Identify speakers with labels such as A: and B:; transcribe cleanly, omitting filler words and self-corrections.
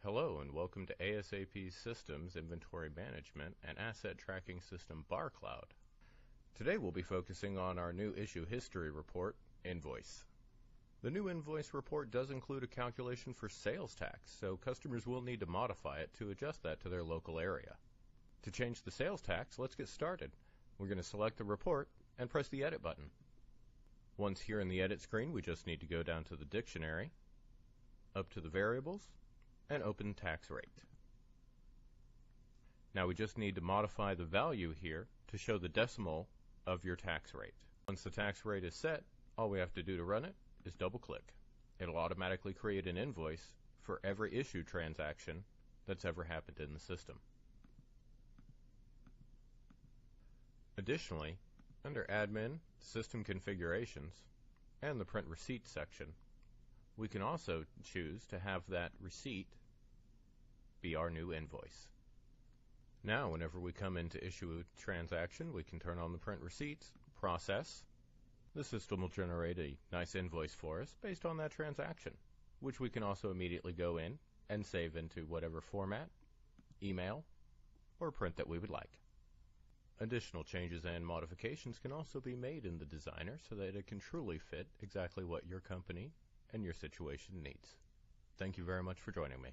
A: Hello and welcome to ASAP Systems Inventory Management and Asset Tracking System Bar Cloud. Today we'll be focusing on our new issue history report, Invoice. The new Invoice report does include a calculation for sales tax, so customers will need to modify it to adjust that to their local area. To change the sales tax, let's get started. We're going to select the report and press the Edit button. Once here in the Edit screen, we just need to go down to the dictionary, up to the variables, and open tax rate. Now we just need to modify the value here to show the decimal of your tax rate. Once the tax rate is set, all we have to do to run it is double click. It'll automatically create an invoice for every issue transaction that's ever happened in the system. Additionally, under Admin, System Configurations, and the Print Receipt section, we can also choose to have that receipt be our new invoice. Now, whenever we come in to issue a transaction, we can turn on the Print Receipts, process. The system will generate a nice invoice for us based on that transaction, which we can also immediately go in and save into whatever format, email, or print that we would like. Additional changes and modifications can also be made in the designer so that it can truly fit exactly what your company and your situation needs. Thank you very much for joining me.